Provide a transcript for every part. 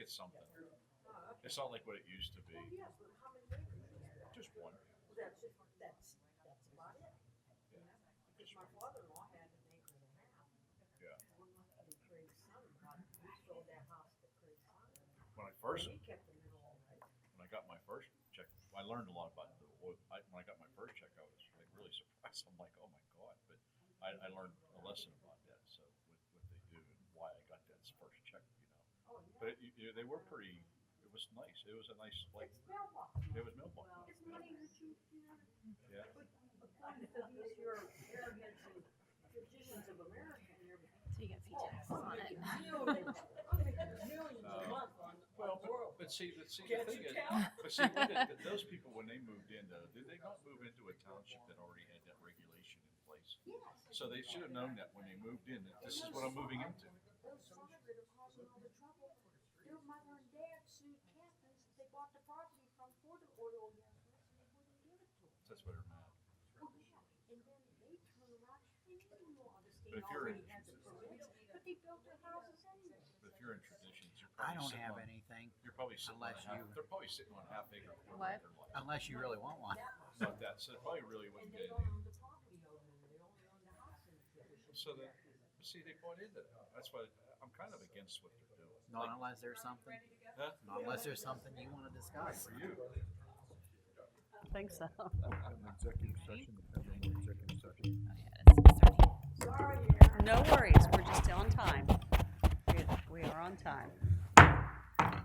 get something. It's not like what it used to be. Well, yes, but how many acres is there? Just one. Well, that's about it. Yeah. Because my father-in-law had an acre and a half. Yeah. And Craig's son we sold that house to Craig's son. When I first, And he kept them in all right. when I got my first check, I learned a lot about the oil. When I got my first check, I was like really surprised. I'm like, oh my god! But I learned a lesson about that. So what they do and why I got that first check, Oh, yeah. But they were pretty. It was nice. It was a nice like. It's mailbox. It was mailbox. It's money that Yeah. but according to these your arrogance and traditions of America and everything. So you get fee taxes on it. Millions, I'm making millions a month on Well, oil. but see, the Can't thing you is, tell? but see, those people when they moved in, though, did they not move into a township that already had that regulation in place? Yes. So they should have known that when they moved in, that this is what I'm moving into. Those farmers that are causing all the trouble, their mother and dad sued Captain's. They bought the property from for the oil and gas rights, and they wouldn't give it to them. That's what they're mad. Well, yeah, and then they turn around, they knew Augustine But if you're already in- had the permits, but they built their houses anyway. But if you're in traditions, you're I probably don't sitting have on, anything You're probably sitting on unless a half. you- They're probably sitting on a half acre farm What? their life. unless you really want one. Not that. So they probably really And wouldn't they get don't anything. own the property over there, they only own the house in the tradition. So that, see, they bought into that. That's why I'm kind of against what they're doing. Not unless there's something. Huh? Not unless there's something you want to discuss. For you. I think so. Executive session, executive session. Oh, yeah, it's 6:13. Sorry, Aaron. No worries, we're just on time. We are on time.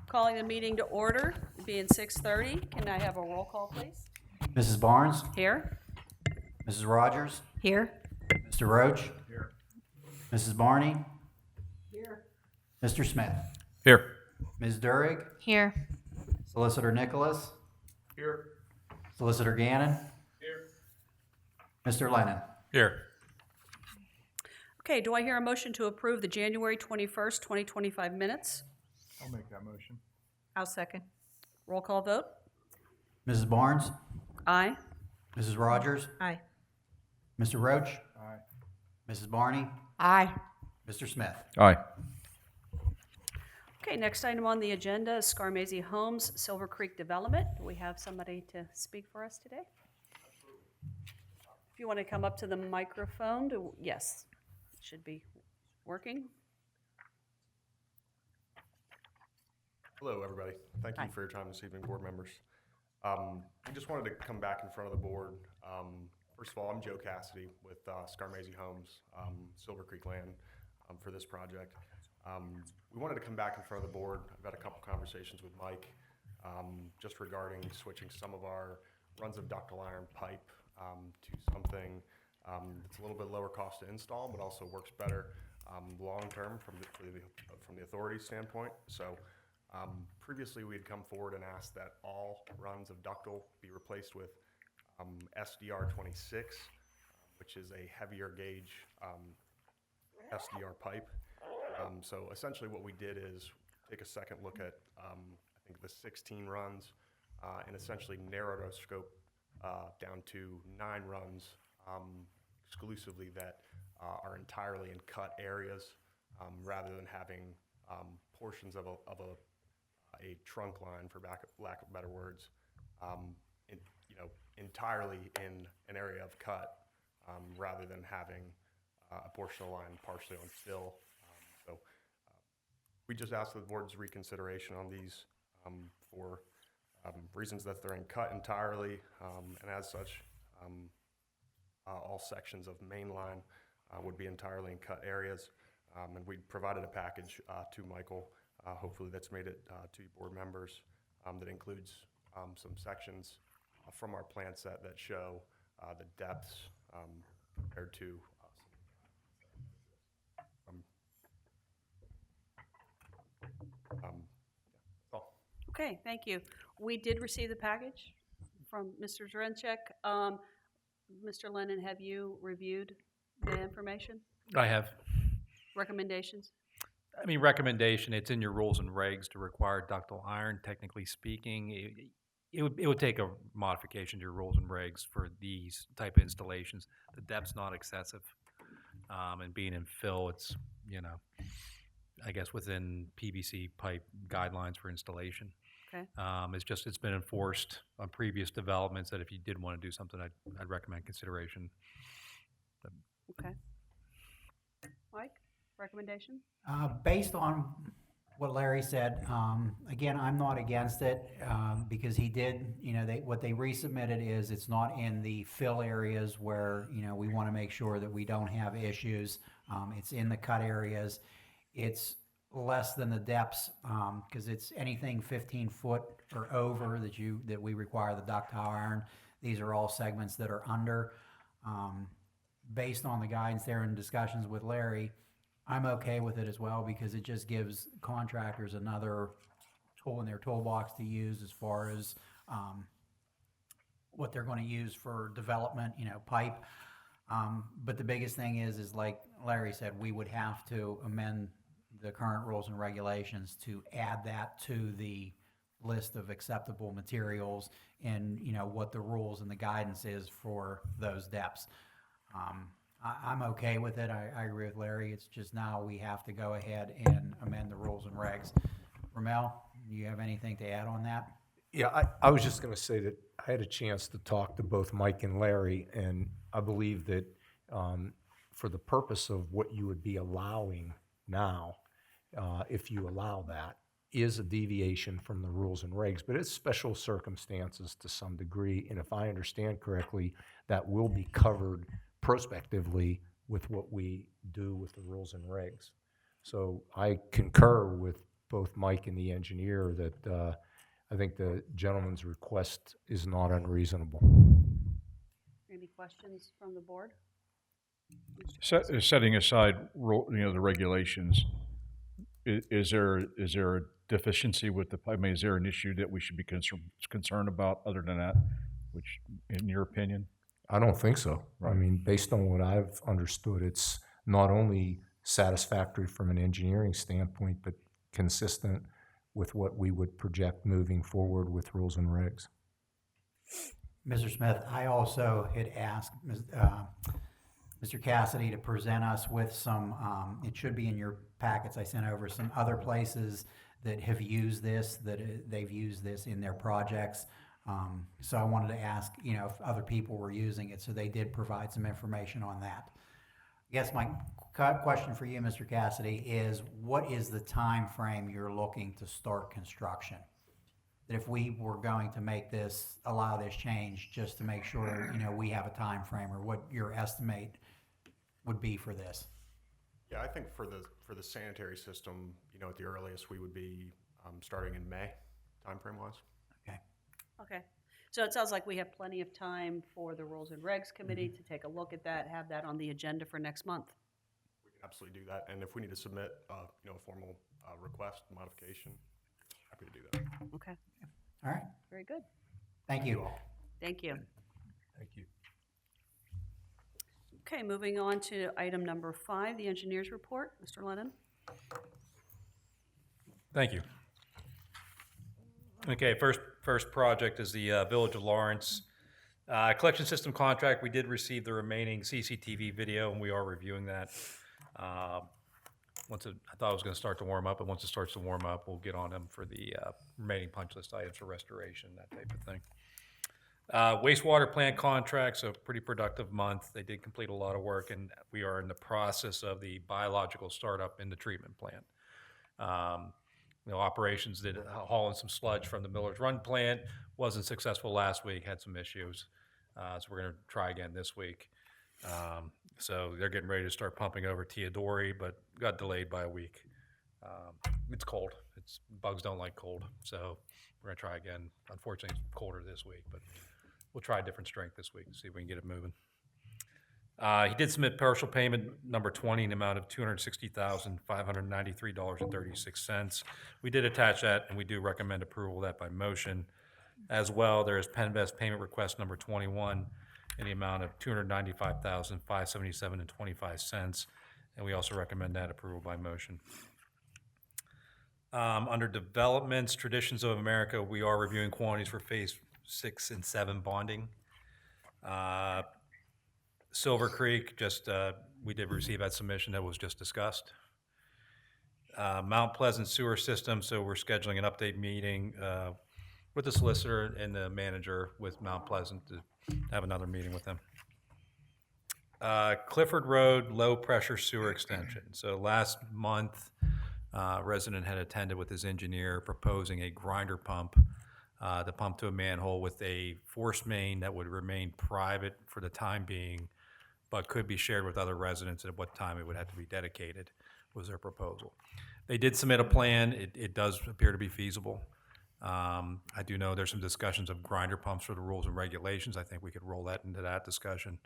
Calling the meeting to order, being 6:30. Can I have a roll call, please? Mrs. Barnes, Here? Mrs. Rogers, Here. Mr. Roach, Here. Mrs. Barney, Here, Mr. Smith, Here. Ms. Durig, Here. Solicitor Nicholas, Here. Solicitor Gannon, Here. Mr. Lennon. Here. Okay, do I hear a motion to approve the January 21st, 2025 minutes? I'll make that motion. I'll second. Roll call vote? Mrs. Barnes, Aye. Mrs. Rogers, Aye. Mr. Roach, Aye. Mrs. Barney, Aye. Mr. Smith. Aye. Okay, next item on the agenda is Scarmazy Homes, Silver Creek Development. Do we have somebody to speak for us today? If you want to come up to the microphone, yes, it should be working. Hello, everybody. Thank you Hi. for your time this evening, board members. We just wanted to come back in front of the board. First of all, I'm Joe Cassidy with Scarmazy Homes, Silver Creek Land, for this project. We wanted to come back in front of the board. I've had a couple conversations with Mike just regarding switching some of our runs of ductile iron pipe to something that's a little bit lower cost to install, but also works better long-term from the authority standpoint. So previously, we had come forward and asked that all runs of ductile be replaced with SDR 26, which is a heavier gauge SDR pipe. So essentially what we did is take a second look at, I think, the 16 runs and essentially narrowed our scope down to 9 runs exclusively that are entirely in cut areas rather than having portions of a trunk line, for lack of better words, entirely in an area of cut rather than having a portion of the line partially on fill. So we just asked the board's reconsideration on these for reasons that they're in cut entirely, and as such, all sections of main line would be entirely in cut areas. And we provided a package to Michael, hopefully that's made it to you board members, that includes some sections from our plan set that show the depths compared to that's all. Okay, thank you. We did receive the package from Mr. Zrenchek. Mr. Lennon, have you reviewed the information, I have. recommendations? I mean, recommendation, it's in your rules and regs to require ductile iron, technically speaking. It would take a modification to your rules and regs for these type of installations. The depth's not excessive. And being in fill, it's, I guess, within PVC pipe guidelines for installation. Okay. It's been enforced on previous developments that if you did want to do something, I'd recommend consideration. Okay. Mike, recommendation? Based on what Larry said, again, I'm not against it, because he did, what they resubmitted is it's not in the fill areas where, we want to make sure that we don't have issues. It's in the cut areas. It's less than the depths, because it's anything 15 foot or over that we require the ductile iron. These are all segments that are under. Based on the guidance there and discussions with Larry, I'm okay with it as well, because it just gives contractors another tool in their toolbox to use as far as what they're going to use for development, pipe. But the biggest thing is like Larry said, we would have to amend the current rules and regulations to add that to the list of acceptable materials and, what the rules and the guidance is for those depths. I'm okay with it. I agree with Larry. It's just now we have to go ahead and amend the rules and regs. Ramel, do you have anything to add on that? Yeah, I was just going to say that I had a chance to talk to both Mike and Larry, and I believe that for the purpose of what you would be allowing now, if you allow that, is a deviation from the rules and regs, but it's special circumstances to some degree, and if I understand correctly, that will be covered prospectively with what we do with the rules and regs. So I concur with both Mike and the engineer that I think the gentleman's request is not unreasonable. Any questions from the board? Setting aside, the regulations, is there a deficiency with the, I mean, is there an issue that we should be concerned about other than that, which, in your opinion? I don't think so. I mean, based on what I've understood, it's not only satisfactory from an engineering standpoint, but consistent with what we would project moving forward with rules and regs. Mr. Smith, I also had asked Mr. Cassidy to present us with some, it should be in your packets I sent over, some other places that have used this, they've used this in their projects. So I wanted to ask, if other people were using it, so they did provide some information on that. I guess my question for you, Mr. Cassidy, is what is the time frame you're looking to start construction? That if we were going to allow this change, just to make sure, we have a time frame, or what your estimate would be for this? Yeah, I think for the sanitary system, at the earliest, we would be starting in May, timeframe wise. Okay. So it sounds like we have plenty of time for the Rules and Regs Committee to take a look at that, have that on the agenda for next month. We can absolutely do that, and if we need to submit, a formal request, modification, happy to do that. Okay. All right, Very good. thank you. Thank you. Thank you. Okay, moving on to item number 5, the engineer's report. Mr. Lennon? Thank you. Okay, first project is the Village of Lawrence collection system contract. We did receive the remaining CCTV video, and we are reviewing that. I thought it was going to start to warm up, and once it starts to warm up, we'll get on them for the remaining punch list items for restoration, that type of thing. Wastewater plant contracts, a pretty productive month. They did complete a lot of work, and we are in the process of the biological startup in the treatment plant. Operations did hauling some sludge from the Miller's Run plant. Wasn't successful last week, had some issues. So we're going to try again this week. So they're getting ready to start pumping over Teodori, but got delayed by a week. It's cold. Bugs don't like cold. So we're going to try again. Unfortunately, it's colder this week, but we'll try a different strength this week and see if we can get it moving. He did submit partial payment number 20 in the amount of $260,593.36. We did attach that, and we do recommend approval of that by motion. As well, there is Penvest payment request number 21 in the amount of $295,577.25, and we also recommend that approval by motion. Under developments, Traditions of America, we are reviewing quantities for phase 6 and 7 bonding. Silver Creek, we did receive that submission that was just discussed. Mount Pleasant Sewer System, so we're scheduling an update meeting with the solicitor and the manager with Mount Pleasant to have another meeting with them. Clifford Road low-pressure sewer extension. So last month, resident had attended with his engineer proposing a grinder pump to pump to a manhole with a force main that would remain private for the time being, but could be shared with other residents at what time it would have to be dedicated, was their proposal. They did submit a plan. It does appear to be feasible. I do know there's some discussions of grinder pumps for the rules and regulations. I think we could roll that into that discussion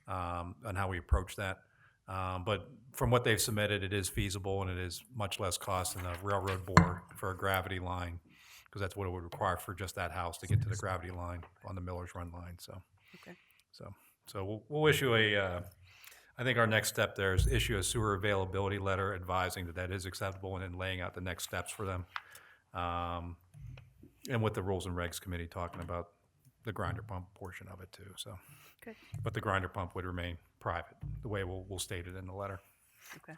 on how we approach that. But from what they've submitted, it is feasible and it is much less cost than a railroad bore for a gravity line, because that's what it would require for just that house to get to the gravity line on the Miller's Run line. So, Okay. so we'll issue I think our next step there is issue a sewer availability letter advising that that is acceptable and then laying out the next steps for them. And with the Rules and Regs Committee talking about the grinder pump portion of it too, so. Okay. But the grinder pump would remain private, the way we'll state it in the letter. Okay.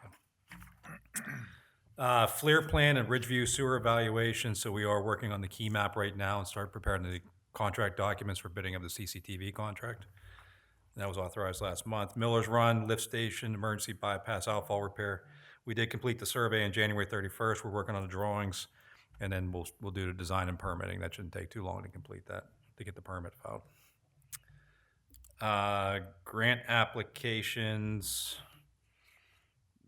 FLIR plan and Ridgeview sewer evaluation, so we are working on the key map right now and start preparing the contract documents for bidding of the CCTV contract. That was authorized last month. Miller's Run, lift station, emergency bypass outfall repair. We did complete the survey on January 31st. We're working on the drawings, and then we'll do the design and permitting. That shouldn't take too long to complete that, to get the permit filed. Grant applications,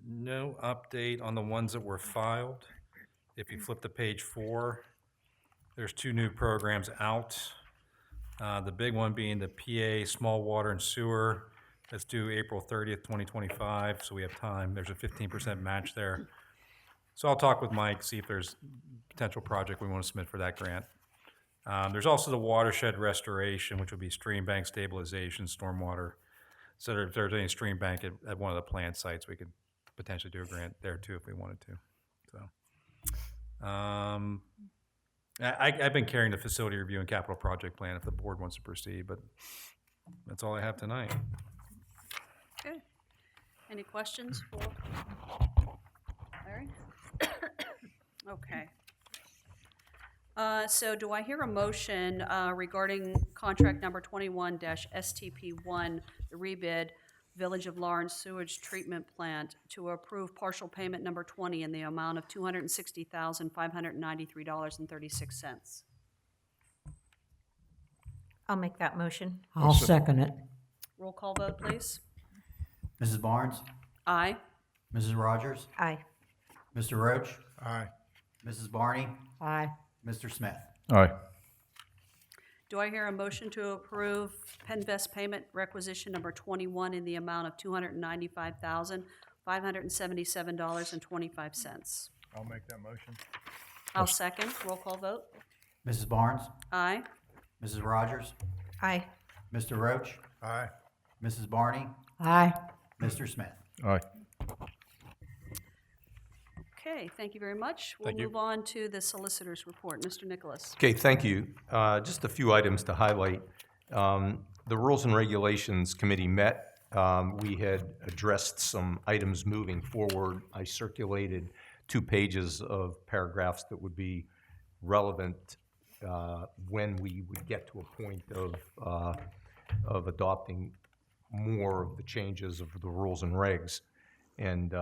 no update on the ones that were filed. If you flip to page 4, there's 2 new programs out. The big one being the PA Small Water and Sewer. That's due April 30th, 2025, so we have time. There's a 15% match there. So I'll talk with Mike, see if there's potential project we want to submit for that grant. There's also the watershed restoration, which would be stream bank stabilization, stormwater. So if there's any stream bank at one of the plant sites, we could potentially do a grant there too if we wanted to. So, I've been carrying the facility review and capital project plan if the board wants to proceed, but that's all I have tonight. Okay. Any questions for Larry? Okay. So do I hear a motion regarding contract number 21-STP1, the rebid, Village of Lawrence Sewage Treatment Plant, to approve partial payment number 20 in the amount of $260,593.36? I'll make that motion. I'll second it. Roll call vote, please. Mrs. Barnes? Aye. Mrs. Rogers? Aye. Mr. Roach? Aye. Mrs. Barney? Aye. Mr. Smith? Aye. Do I hear a motion to approve Penvest payment requisition number 21 in the amount of $295,577.25? I'll make that motion. I'll second. Roll call vote. Mrs. Barnes? Aye. Mrs. Rogers? Aye. Mr. Roach? Aye. Mrs. Barney? Aye. Mr. Smith? Aye. Okay, thank you very much. We'll Thank you. move on to the solicitor's report. Mr. Nicholas. Okay, thank you. Just a few items to highlight. The Rules and Regulations Committee met. We had addressed some items moving forward. I circulated 2 pages of paragraphs that would be relevant when we would get to a point of adopting more of the changes of the rules and regs. And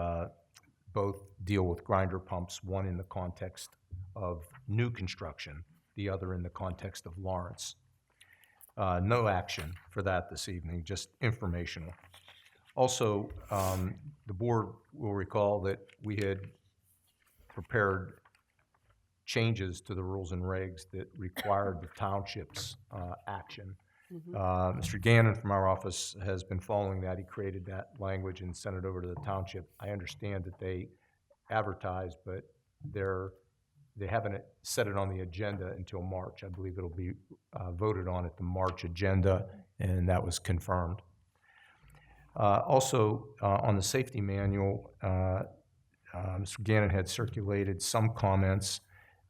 both deal with grinder pumps, one in the context of new construction, the other in the context of Lawrence. No action for that this evening, just informational. Also, the board will recall that we had prepared changes to the rules and regs that required the township's action. Mr. Gannon from our office has been following that. He created that language and sent it over to the township. I understand that they advertised, but they haven't set it on the agenda until March. I believe it'll be voted on at the March agenda, and that was confirmed. Also, on the safety manual, Mr. Gannon had circulated some comments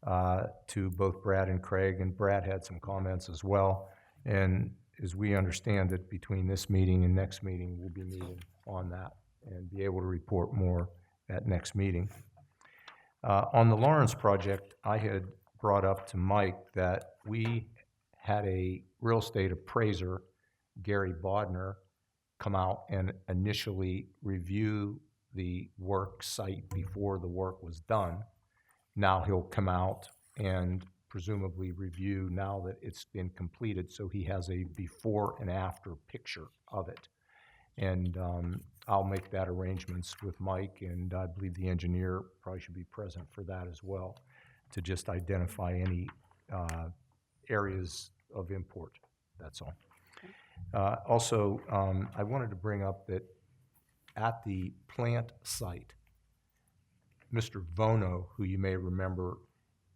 to both Brad and Craig, and Brad had some comments as well. And as we understand it, between this meeting and next meeting, we'll be meeting on that and be able to report more at next meeting. On the Lawrence project, I had brought up to Mike that we had a real estate appraiser, Gary Bodner, come out and initially review the work site before the work was done. Now he'll come out and presumably review now that it's been completed, so he has a before and after picture of it. And I'll make that arrangements with Mike, and I believe the engineer probably should be present for that as well, to just identify any areas of import, that's all. Also, I wanted to bring up that at the plant site, Mr. Vono, who you may remember,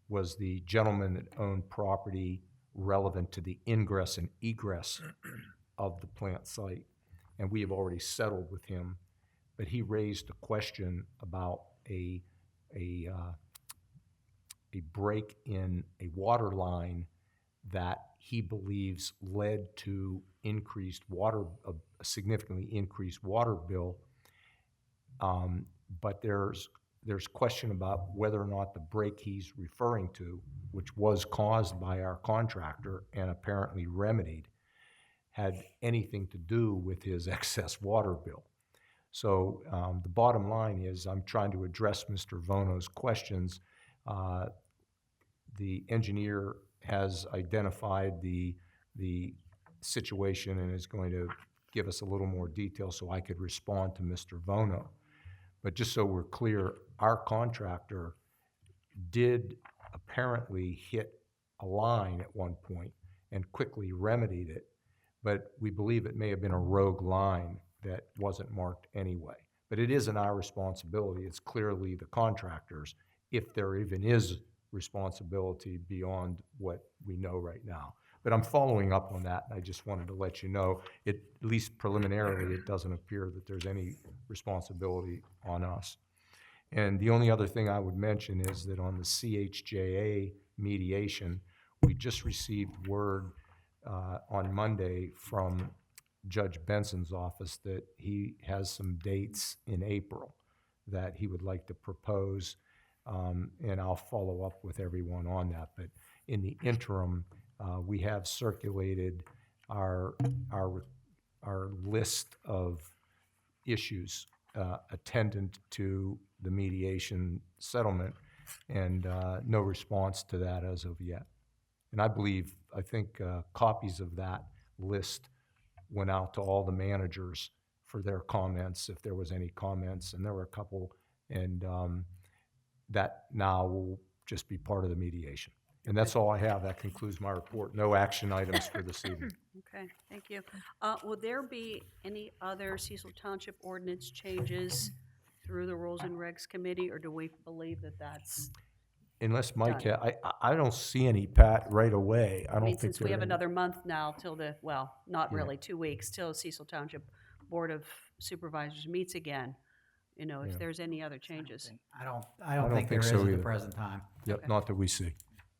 was the gentleman that owned property relevant to the ingress and egress of the plant site. And we have already settled with him, but he raised a question about a break in a water line that he believes led to increased water, a significantly increased water bill. But there's question about whether or not the break he's referring to, which was caused by our contractor and apparently remedied, had anything to do with his excess water bill. So the bottom line is I'm trying to address Mr. Vono's questions. The engineer has identified the situation and is going to give us a little more detail so I could respond to Mr. Vono. But just so we're clear, our contractor did apparently hit a line at one point and quickly remedied it, but we believe it may have been a rogue line that wasn't marked anyway. But it isn't our responsibility. It's clearly the contractor's, if there even is responsibility beyond what we know right now. But I'm following up on that, and I just wanted to let you know, at least preliminarily, it doesn't appear that there's any responsibility on us. And the only other thing I would mention is that on the CHJA mediation, we just received word on Monday from Judge Benson's office that he has some dates in April that he would like to propose, and I'll follow up with everyone on that. But in the interim, we have circulated our list of issues attendant to the mediation settlement, and no response to that as of yet. And I think copies of that list went out to all the managers for their comments, if there was any comments, and there were a couple, and that now will just be part of the mediation. And that's all I have. That concludes my report. No action items for this evening. Okay, thank you. Will there be any other Cecil Township ordinance changes through the Rules and Regs Committee, or do we believe that that's, Unless Mike, Done. I don't see any, Pat, right away. I I don't mean, think since we there have are any. another month now till the, well, not Yeah. really, 2 weeks, till Cecil Township Board of Supervisors meets again, you know, Yeah. if there's any other changes. I don't don't think there think is so at the either. present time. Yep, Okay. not that we see.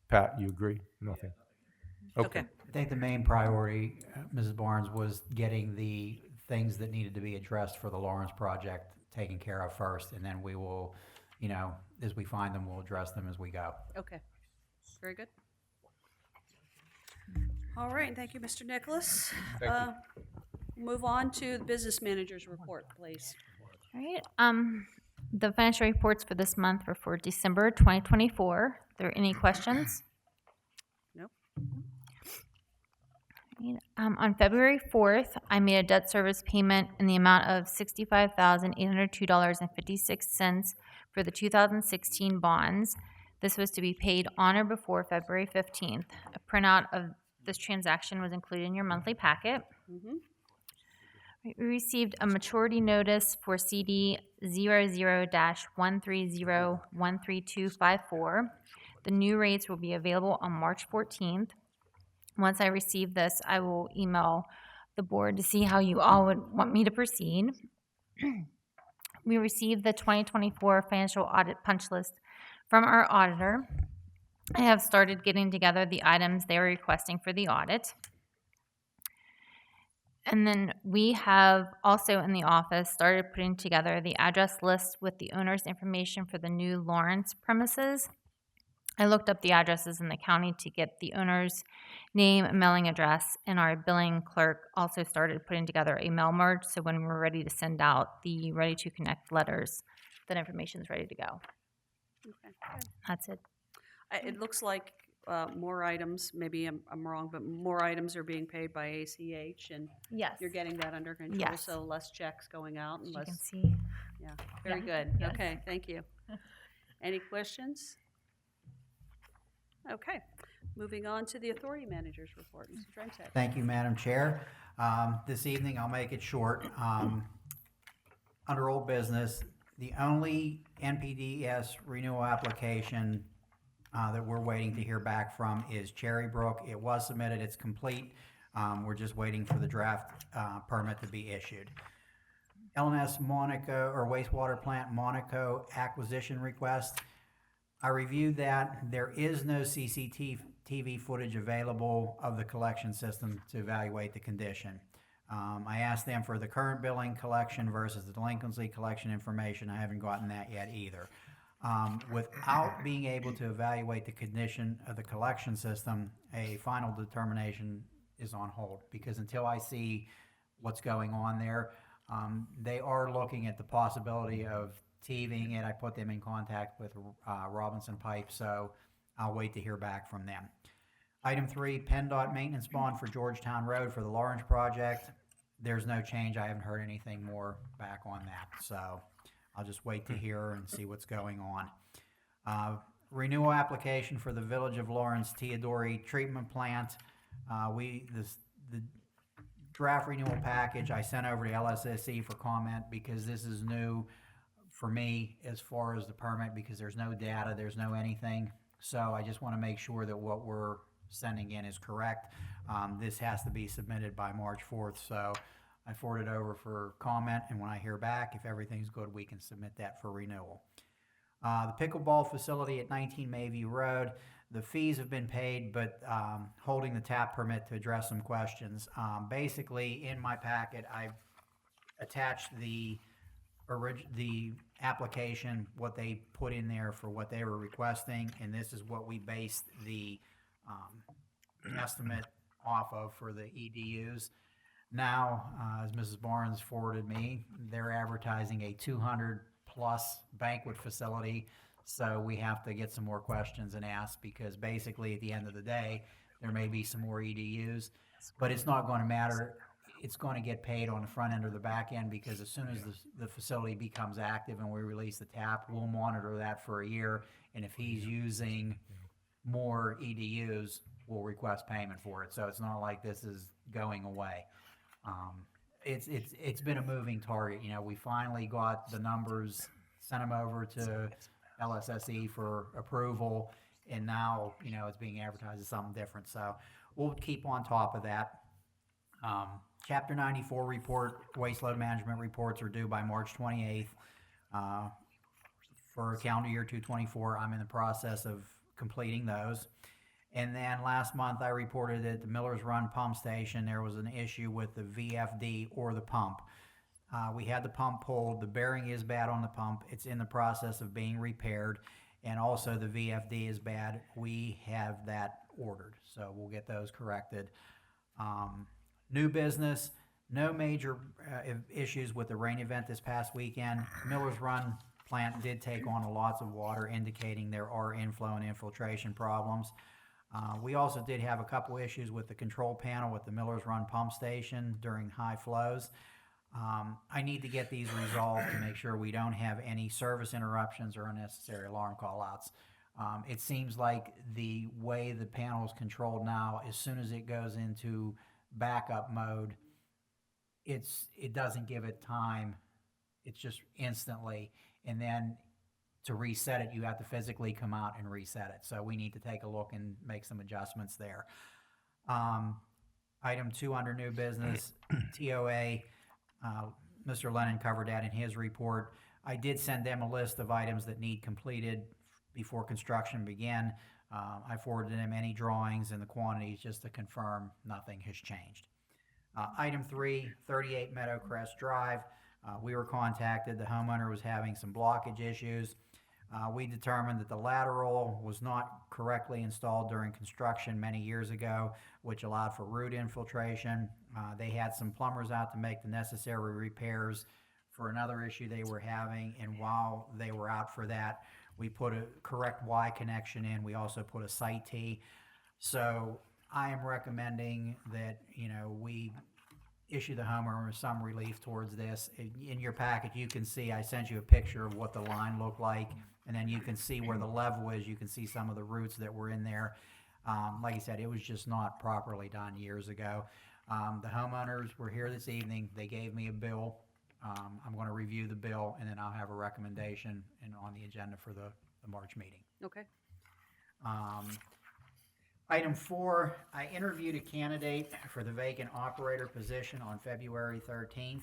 Pat, you agree? Nothing? Okay, I think the main priority, Mrs. Barnes, was getting the things that needed to be addressed for the Lawrence project taken care of first, and then we will, as we find them, we'll address them as we go. okay, very good. All right, thank you, Mr. Nicholas. Move on to the business manager's report, please. All right, the financial reports for this month were for December 2024. Are there any questions? Nope. On February 4th, I made a debt service payment in the amount of $65,802.56 for the 2016 bonds. This was to be paid on or before February 15th. A printout of this transaction was included in your monthly packet. Mhm. We received a maturity notice for CD 00-130-13254. The new rates will be available on March 14th. Once I receive this, I will email the board to see how you all would want me to proceed. We received the 2024 financial audit punch list from our auditor. I have started getting together the items they are requesting for the audit. And then we have also in the office started putting together the address list with the owner's information for the new Lawrence premises. I looked up the addresses in the county to get the owner's name and mailing address, and our billing clerk also started putting together a mail merge, so when we're ready to send out the Ready to Connect letters, that information is ready to go. Okay, good. That's it. It looks like more items, maybe I'm wrong, but more items are being paid by ACH, and Yes. you're getting that under control, Yes. so less checks going out and As you can less, see. yeah, very Yeah, good. yes. Okay, thank you. Any questions? Okay, moving on to the authority manager's report. Mr. Drentek. Thank you, Madam Chair. This evening, I'll make it short. Under old business, the only NPDES renewal application that we're waiting to hear back from is Cherry Brook. It was submitted, it's complete. We're just waiting for the draft permit to be issued. LNS Monaco, or wastewater plant Monaco acquisition request. I reviewed that. There is no CCTV footage available of the collection system to evaluate the condition. I asked them for the current billing collection versus the delinquency collection information. I haven't gotten that yet either. Without being able to evaluate the condition of the collection system, a final determination is on hold, because until I see what's going on there, they are looking at the possibility of TVing it. I put them in contact with Robinson Pipe, so I'll wait to hear back from them. Item 3, PennDOT maintenance bond for Georgetown Road for the Lawrence project. There's no change. I haven't heard anything more back on that, so I'll just wait to hear and see what's going on. Renewal application for the Village of Lawrence Theodore treatment plant. The draft renewal package I sent over to LSSE for comment, because this is new for me as far as the permit, because there's no data, there's no anything. So I just want to make sure that what we're sending in is correct. This has to be submitted by March 4th, so I forwarded over for comment, and when I hear back, if everything's good, we can submit that for renewal. The pickleball facility at 19 Mayview Road, the fees have been paid, but holding the tap permit to address some questions. Basically, in my packet, I've attached the application, what they put in there for what they were requesting, and this is what we based the estimate off of for the EDUs. Now, as Mrs. Barnes forwarded me, they're advertising a 200-plus banquet facility, so we have to get some more questions and ask, because basically, at the end of the day, there may be some more EDUs, but it's not going to matter. It's going to get paid on the front end or the back end, because as soon as the facility becomes active and we release the tap, we'll monitor that for a year, and if he's using more EDUs, we'll request payment for it. So it's not like this is going away. It's been a moving target. You know, we finally got the numbers, sent them over to LSSE for approval, and now, you know, it's being advertised as something different. So we'll keep on top of that. Chapter 94 report, waste load management reports are due by March 28th. For calendar year 2024, I'm in the process of completing those. And then last month, I reported at the Miller's Run pump station, there was an issue with the VFD or the pump. We had the pump pulled. The bearing is bad on the pump. It's in the process of being repaired. And also the VFD is bad. We have that ordered, so we'll get those corrected. New business, no major issues with the rain event this past weekend. Miller's Run plant did take on lots of water, indicating there are inflow and infiltration problems. We also did have a couple issues with the control panel with the Miller's Run pump station during high flows. I need to get these resolved to make sure we don't have any service interruptions or unnecessary alarm callouts. It seems like the way the panel is controlled now, as soon as it goes into backup mode, it doesn't give it time. It's just instantly, and then to reset it, you have to physically come out and reset it. So we need to take a look and make some adjustments there. Item 2 under new business, TOA. Mr. Lennon covered that in his report. I did send them a list of items that need completed before construction began. I forwarded them any drawings and the quantities just to confirm nothing has changed. Item 3, 38 Meadowcrest Drive. We were contacted, the homeowner was having some blockage issues. We determined that the lateral was not correctly installed during construction many years ago, which allowed for root infiltration. They had some plumbers out to make the necessary repairs for another issue they were having, and while they were out for that, we put a correct Y connection in. We also put a site T. So I am recommending that, we issue the homeowner some relief towards this. In your packet, you can see, I sent you a picture of what the line looked like, and then you can see where the level is. You can see some of the roots that were in there. Like I said, it was just not properly done years ago. The homeowners were here this evening. They gave me a bill. I'm going to review the bill, and then I'll have a recommendation on the agenda for the March meeting. Okay. Item 4, I interviewed a candidate for the vacant operator position on February 13th.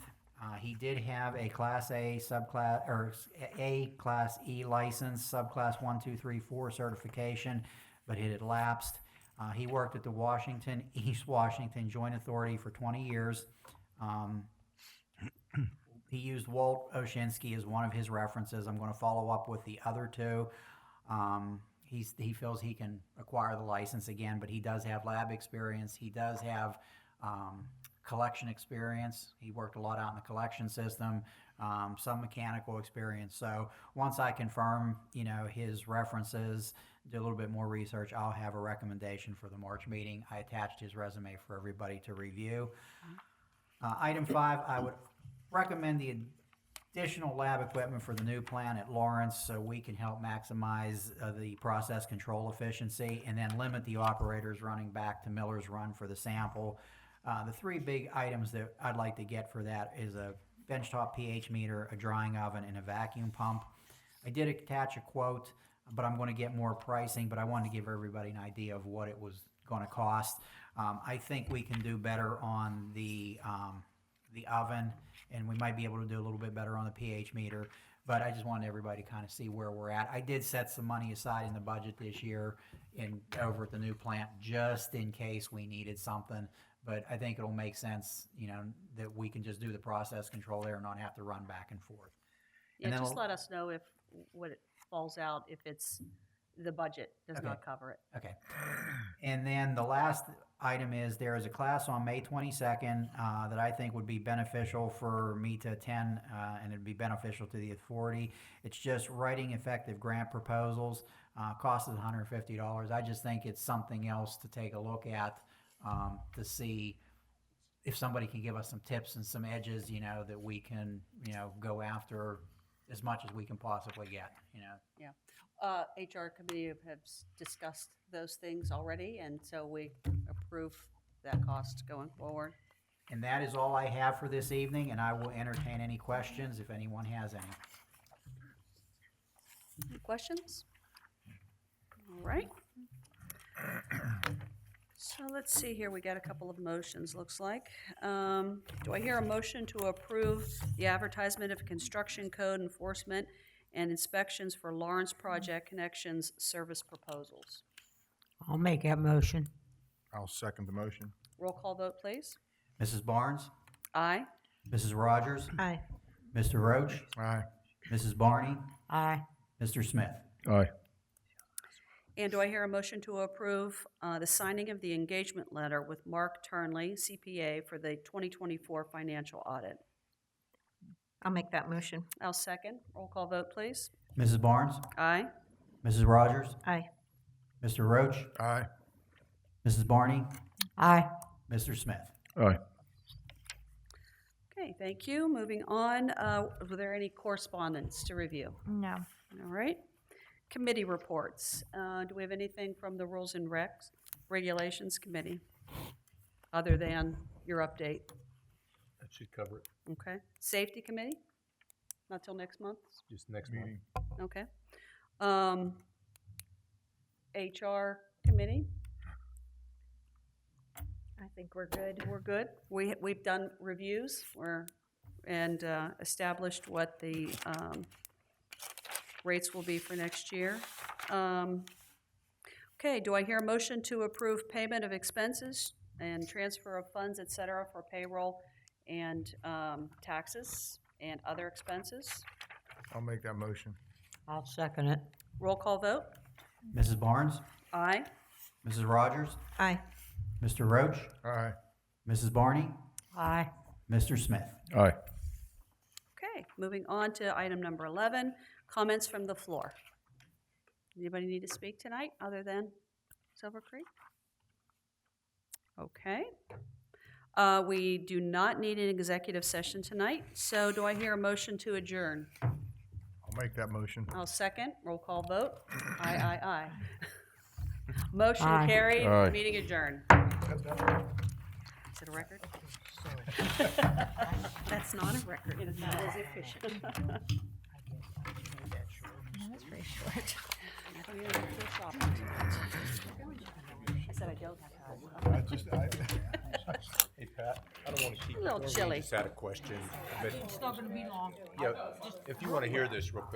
He did have a Class A subclass, or A Class E license, subclass 1, 2, 3, 4 certification, but it had lapsed. He worked at the East Washington Joint Authority for 20 years. He used Walt Oshinsky as one of his references. I'm going to follow up with the other two. He feels he can acquire the license again, but he does have lab experience. He does have collection experience. He worked a lot out in the collection system, some mechanical experience. So once I confirm, his references, do a little bit more research, I'll have a recommendation for the March meeting. I attached his resume for everybody to review. Item 5, I would recommend the additional lab equipment for the new plant at Lawrence so we can help maximize the process control efficiency and then limit the operators running back to Miller's Run for the sample. The 3 big items that I'd like to get for that is a benchtop pH meter, a drying oven, and a vacuum pump. I did attach a quote, but I'm going to get more pricing, but I wanted to give everybody an idea of what it was going to cost. I think we can do better on the oven, and we might be able to do a little bit better on the pH meter, but I just wanted everybody to kind of see where we're at. I did set some money aside in the budget this year over at the new plant just in case we needed something, but I think it'll make sense, that we can just do the process control there and not have to run back and forth. Yeah, And then just let us know what it falls out, if it's, the budget does Okay. not cover it. Okay. And then the last item is there is a class on May 22nd that I think would be beneficial for me to attend, and it'd be beneficial to the authority. It's just writing effective grant proposals. Cost is $150. I just think it's something else to take a look at to see if somebody can give us some tips and some edges, that we can, go after as much as we can possibly get, Yeah. HR committee have discussed those things already, and so we approve that cost going forward. And that is all I have for this evening, and I will entertain any questions if anyone has any. Any questions? All right. So let's see here, we got a couple of motions, looks like. Do I hear a motion to approve the advertisement of construction code enforcement and inspections for Lawrence Project Connections service proposals? I'll make that motion. I'll second the motion. Roll call vote, please. Mrs. Barnes? Aye. Mrs. Rogers? Aye. Mr. Roach? Aye. Mrs. Barney? Aye. Mr. Smith? Aye. And do I hear a motion to approve the signing of the engagement letter with Mark Turnley, CPA, for the 2024 financial audit? I'll make that motion. I'll second. Roll call vote, please. Mrs. Barnes? Aye. Mrs. Rogers? Aye. Mr. Roach? Aye. Mrs. Barney? Aye. Mr. Smith? Aye. Okay, thank you. Moving on, were there any correspondence to review? No. All right. Committee reports. Do we have anything from the Rules and Regulations Committee, other than your update? That should cover it. Okay. Safety Committee? Not till next month? Just next month. Meeting. Okay. HR Committee? I think we're good. We're good. We've done reviews and established what the rates will be for next year. Okay, do I hear a motion to approve payment of expenses and transfer of funds, et cetera, for payroll and taxes and other expenses. I'll make that motion. I'll second it. Roll call vote? Mrs. Barnes, Aye. Mrs. Rogers, Aye. Mr. Roach, Aye. Mrs. Barney, Aye. Mr. Smith. Aye. Okay, moving on to item number 11, comments from the floor. Anybody need to speak tonight other than Silver Creek? Okay. We do not need an executive session tonight, so do I hear a motion to adjourn? I'll make that motion. I'll second. Roll call vote. Aye, aye, aye. Motion Aye. carried, Aye. meeting adjourned. Is it a record? That's not a record. It is not as efficient. That's very short. I said I don't have to. Hey, Pat, I don't want to keep. A little chilly. Just had a question. But It's not gonna be long. yeah, if you want to hear this real quick,